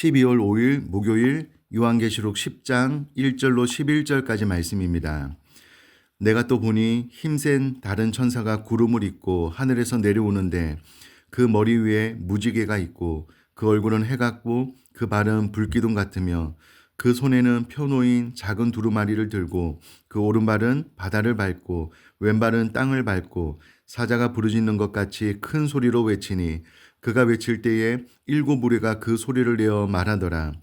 12월 5일 목요일 요한계시록 10장 1절로 11절까지 말씀입니다. 내가 또 보니 힘센 다른 천사가 구름을 입고 하늘에서 내려오는데 그 머리 위에 무지개가 있고 그 얼굴은 해 같고 그 발은 불기둥 같으며 그 손에는 펴놓인 작은 두루마리를 들고 그 오른발은 바다를 밟고 왼발은 땅을 밟고 사자가 부르짖는 것 같이 큰 소리로 외치니 그가 외칠 때에 일곱 무리가 그 소리를 내어 말하더라.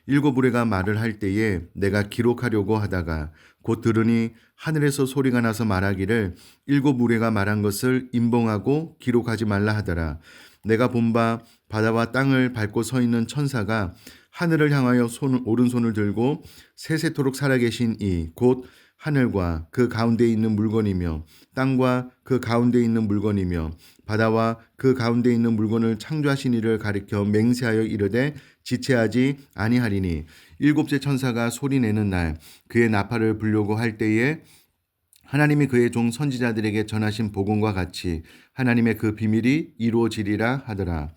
일곱 무리가 말을 할 때에 내가 기록하려고 하다가 곧 들으니 하늘에서 소리가 나서 말하기를 일곱 무리가 말한 것을 임봉하고 기록하지 말라 하더라. 내가 본 바 바다와 땅을 밟고 서 있는 천사가 하늘을 향하여 오른손을 들고 세세토록 살아계신 이 곧 하늘과 그 가운데 있는 물건이며 땅과 그 가운데 있는 물건이며 바다와 그 가운데 있는 물건을 창조하신 이를 가리켜 맹세하여 이르되 지체하지 아니하리니 일곱째 천사가 소리내는 날 그의 나팔을 불려고 할 때에 하나님이 그의 종 선지자들에게 전하신 복음과 같이 하나님의 그 비밀이 이루어지리라 하더라.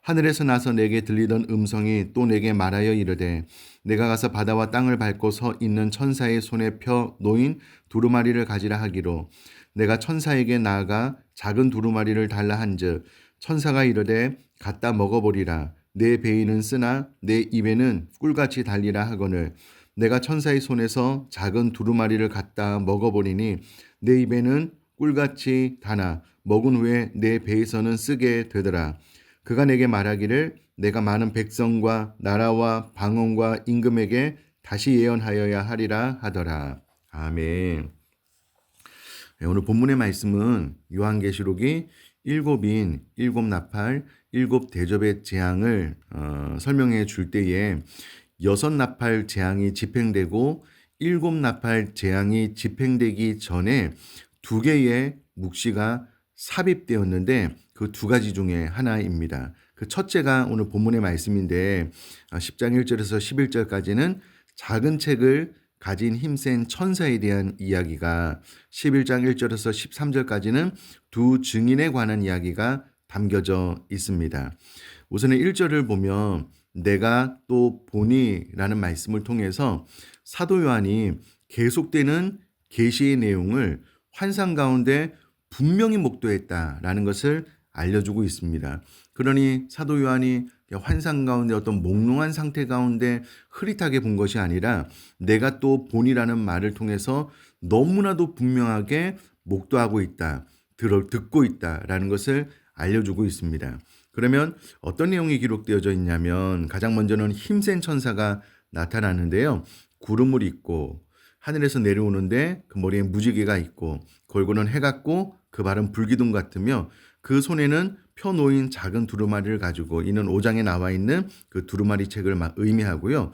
하늘에서 나서 내게 들리던 음성이 또 내게 말하여 이르되 내가 가서 바다와 땅을 밟고 서 있는 천사의 손에 펴 놓인 두루마리를 가지라 하기로 내가 천사에게 나아가 작은 두루마리를 달라 한즉 천사가 이르되 갖다 먹어보리라. 내 배에는 쓰나 내 입에는 꿀같이 달리라 하거늘 내가 천사의 손에서 작은 두루마리를 갖다 먹어보리니 내 입에는 꿀같이 다나 먹은 후에 내 배에서는 쓰게 되더라. 그가 내게 말하기를 내가 많은 백성과 나라와 방언과 임금에게 다시 예언하여야 하리라 하더라. 아멘. 오늘 본문의 말씀은 요한계시록이 일곱인 일곱 나팔 일곱 대접의 재앙을 설명해 줄 때에 여섯 나팔 재앙이 집행되고 일곱 나팔 재앙이 집행되기 전에 두 개의 묵시가 삽입되었는데 그 두 가지 중에 하나입니다. 그 첫째가 오늘 본문의 말씀인데 10장 1절에서 11절까지는 작은 책을 가진 힘센 천사에 대한 이야기가 11장 1절에서 13절까지는 두 증인에 관한 이야기가 담겨져 있습니다. 우선은 1절을 보면 내가 또 보니 라는 말씀을 통해서 사도 요한이 계속되는 계시의 내용을 환상 가운데 분명히 목도했다라는 것을 알려주고 있습니다. 그러니 사도 요한이 환상 가운데 어떤 몽롱한 상태 가운데 흐릿하게 본 것이 아니라 내가 또 보니라는 말을 통해서 너무나도 분명하게 목도하고 있다, 듣고 있다라는 것을 알려주고 있습니다. 그러면 어떤 내용이 기록되어져 있냐면 가장 먼저는 힘센 천사가 나타나는데요. 구름을 입고 하늘에서 내려오는데 그 머리에 무지개가 있고 그 얼굴은 해 같고 그 발은 불기둥 같으며 그 손에는 펴놓인 작은 두루마리를 가지고 이는 5장에 나와 있는 그 두루마리 책을 의미하고요.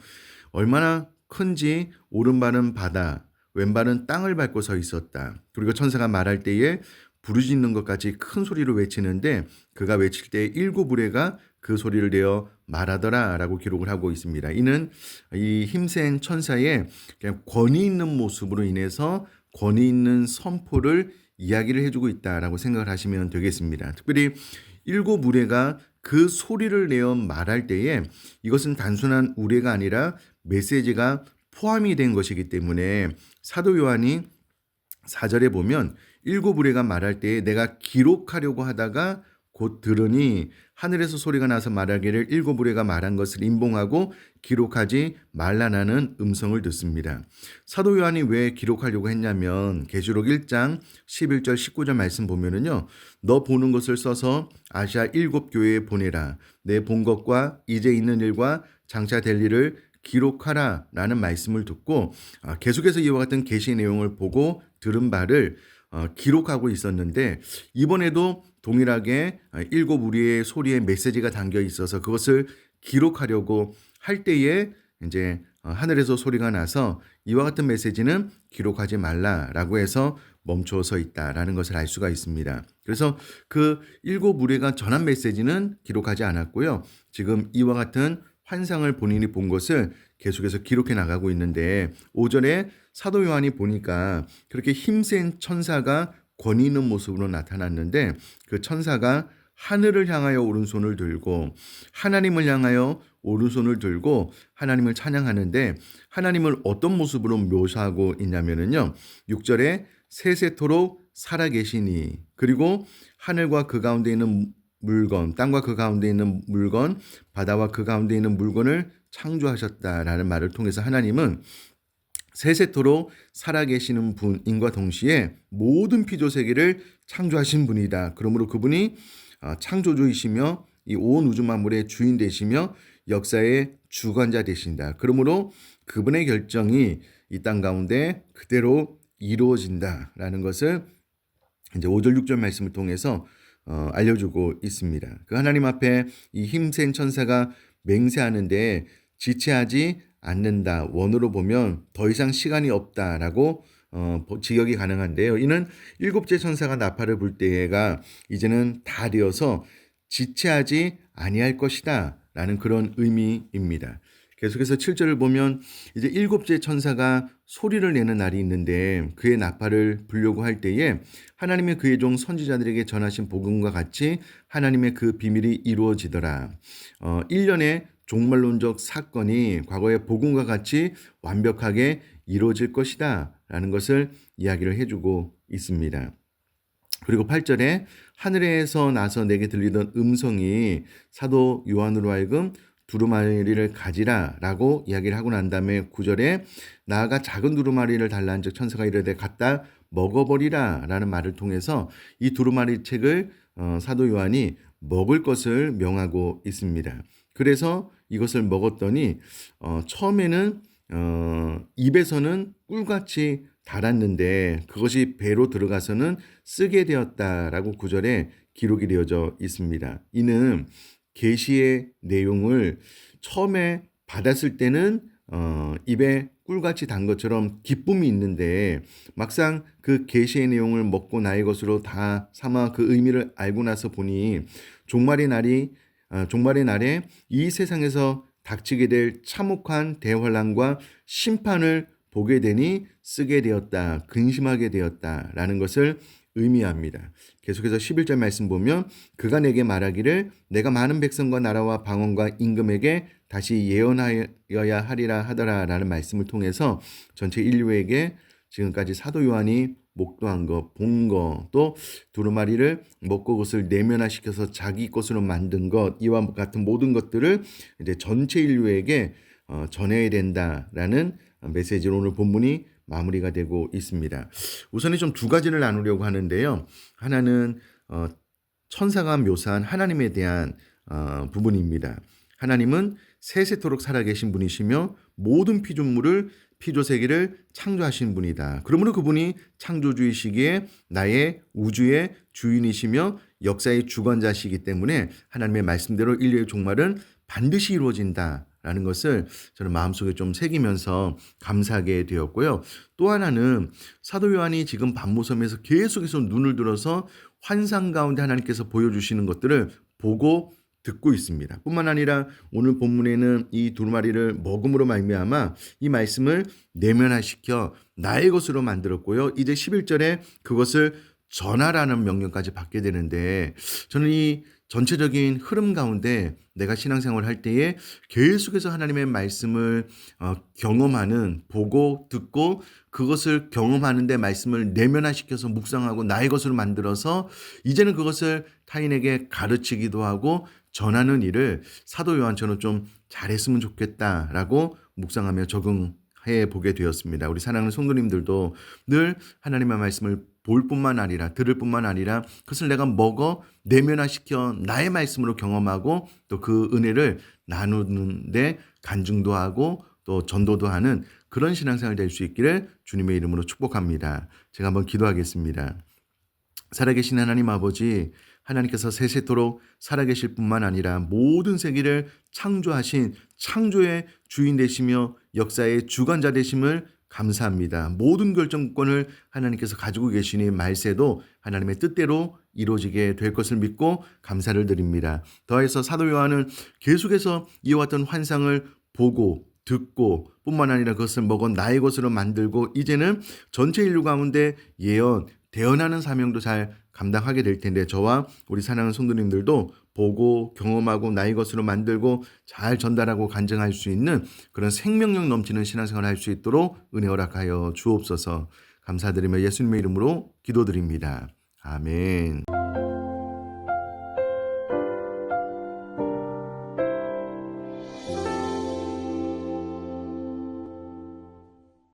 얼마나 큰지 오른발은 바다, 왼발은 땅을 밟고 서 있었다. 그리고 천사가 말할 때에 부르짖는 것 같이 큰 소리로 외치는데 그가 외칠 때 일곱 무리가 그 소리를 내어 말하더라 라고 기록을 하고 있습니다. 이는 이 힘센 천사의 그냥 권위 있는 모습으로 인해서 권위 있는 선포를 이야기를 해주고 있다라고 생각을 하시면 되겠습니다. 특별히 일곱 우레가 그 소리를 내어 말할 때에 이것은 단순한 우레가 아니라 메시지가 포함이 된 것이기 때문에 사도 요한이 4절에 보면 일곱 우레가 말할 때에 내가 기록하려고 하다가 곧 들으니 하늘에서 소리가 나서 말하기를 일곱 우레가 말한 것을 임봉하고 기록하지 말라라는 음성을 듣습니다. 사도 요한이 왜 기록하려고 했냐면 계시록 1장 11절 19절 말씀 보면은요. 너 보는 것을 써서 아시아 일곱 교회에 보내라. 내 본 것과 이제 있는 일과 장차 될 일을 기록하라 라는 말씀을 듣고 계속해서 이와 같은 계시의 내용을 보고 들은 바를 기록하고 있었는데 이번에도 동일하게 일곱 우리의 소리에 메시지가 담겨 있어서 그것을 기록하려고 할 때에 이제 하늘에서 소리가 나서 이와 같은 메시지는 기록하지 말라라고 해서 멈춰서 있다라는 것을 알 수가 있습니다. 그래서 그 일곱 우리가 전한 메시지는 기록하지 않았고요. 지금 이와 같은 환상을 본인이 본 것을 계속해서 기록해 나가고 있는데 5절에 사도 요한이 보니까 그렇게 힘센 천사가 권위 있는 모습으로 나타났는데 그 천사가 하늘을 향하여 오른손을 들고 하나님을 향하여 오른손을 들고 하나님을 찬양하는데 하나님을 어떤 모습으로 묘사하고 있냐면은요. 6절에 세세토록 살아계시니, 그리고 하늘과 그 가운데 있는 물건, 땅과 그 가운데 있는 물건, 바다와 그 가운데 있는 물건을 창조하셨다라는 말을 통해서 하나님은 세세토록 살아계시는 분인과 동시에 모든 피조세계를 창조하신 분이다. 그러므로 그분이 창조주이시며 이 온 우주 만물의 주인 되시며 역사의 주관자 되신다. 그러므로 그분의 결정이 이 땅 가운데 그대로 이루어진다라는 것을 이제 5절 6절 말씀을 통해서 알려주고 있습니다. 그 하나님 앞에 이 힘센 천사가 맹세하는데 지체하지 않는다. 원어로 보면 더 이상 시간이 없다라고 직역이 가능한데요. 이는 일곱째 천사가 나팔을 불 때가 이제는 다 되어서 지체하지 아니할 것이다 라는 그런 의미입니다. 계속해서 7절을 보면 이제 일곱째 천사가 소리를 내는 날이 있는데 그의 나팔을 불려고 할 때에 하나님의 그의 종 선지자들에게 전하신 복음과 같이 하나님의 그 비밀이 이루어지더라. 1년의 종말론적 사건이 과거의 복음과 같이 완벽하게 이루어질 것이다 라는 것을 이야기를 해주고 있습니다. 그리고 8절에 하늘에서 나서 내게 들리던 음성이 사도 요한으로 하여금 두루마리를 가지라 라고 이야기를 하고 난 다음에 9절에 나아가 작은 두루마리를 달라한즉 천사가 이르되 갖다 먹어버리라 라는 말을 통해서 이 두루마리 책을 사도 요한이 먹을 것을 명하고 있습니다. 그래서 이것을 먹었더니 처음에는 입에서는 꿀같이 달았는데 그것이 배로 들어가서는 쓰게 되었다라고 9절에 기록이 되어져 있습니다. 이는 계시의 내용을 처음에 받았을 때는 입에 꿀같이 단 것처럼 기쁨이 있는데 막상 그 계시의 내용을 먹고 나의 것으로 다 삼아 그 의미를 알고 나서 보니 종말의 날에 이 세상에서 닥치게 될 참혹한 대환란과 심판을 보게 되니 쓰게 되었다, 근심하게 되었다라는 것을 의미합니다. 계속해서 11절 말씀 보면 그가 내게 말하기를 내가 많은 백성과 나라와 방언과 임금에게 다시 예언하여야 하리라 하더라라는 말씀을 통해서 전체 인류에게 지금까지 사도 요한이 목도한 것, 본 것, 또 두루마리를 먹고 그것을 내면화시켜서 자기 것으로 만든 것, 이와 같은 모든 것들을 이제 전체 인류에게 전해야 된다라는 메시지로 오늘 본문이 마무리가 되고 있습니다. 우선은 좀 두 가지를 나누려고 하는데요. 하나는 천사가 묘사한 하나님에 대한 부분입니다. 하나님은 세세토록 살아계신 분이시며 모든 피조세계를 창조하신 분이다. 그러므로 그분이 창조주이시기에 나의 우주의 주인이시며 역사의 주관자시기 때문에 하나님의 말씀대로 인류의 종말은 반드시 이루어진다라는 것을 저는 마음속에 좀 새기면서 감사하게 되었고요. 또 하나는 사도 요한이 지금 반모섬에서 계속해서 눈을 들어서 환상 가운데 하나님께서 보여주시는 것들을 보고 듣고 있습니다. 뿐만 아니라 오늘 본문에는 이 두루마리를 먹음으로 말미암아 이 말씀을 내면화시켜 나의 것으로 만들었고요. 이제 11절에 그것을 전하라는 명령까지 받게 되는데 저는 이 전체적인 흐름 가운데 내가 신앙생활을 할 때에 계속해서 하나님의 말씀을 경험하는, 보고 듣고 그것을 경험하는데 말씀을 내면화시켜서 묵상하고 나의 것으로 만들어서 이제는 그것을 타인에게 가르치기도 하고 전하는 일을 사도 요한처럼 좀 잘했으면 좋겠다라고 묵상하며 적응해 보게 되었습니다. 우리 사랑하는 성도님들도 늘 하나님의 말씀을 볼 뿐만 아니라 들을 뿐만 아니라 그것을 내가 먹어 내면화시켜 나의 말씀으로 경험하고 또 그 은혜를 나누는데 간증도 하고 또 전도도 하는 그런 신앙생활 될 수 있기를 주님의 이름으로 축복합니다. 제가 한번 기도하겠습니다. 살아계신 하나님 아버지, 하나님께서 세세토록 살아계실 뿐만 아니라 모든 세계를 창조하신 창조의 주인 되시며 역사의 주관자 되심을 감사합니다. 모든 결정권을 하나님께서 가지고 계시니 말세도 하나님의 뜻대로 이루어지게 될 것을 믿고 감사를 드립니다. 더해서 사도 요한은 계속해서 이와 같은 환상을 보고 듣고 뿐만 아니라 그것을 먹어 나의 것으로 만들고 이제는 전체 인류 가운데 대언하는 사명도 잘 감당하게 될 텐데 저와 우리 사랑하는 성도님들도 보고 경험하고 나의 것으로 만들고 잘 전달하고 간증할 수 있는 그런 생명력 넘치는 신앙생활을 할 수 있도록 은혜 허락하여 주옵소서. 감사드리며 예수님의 이름으로 기도드립니다. 아멘.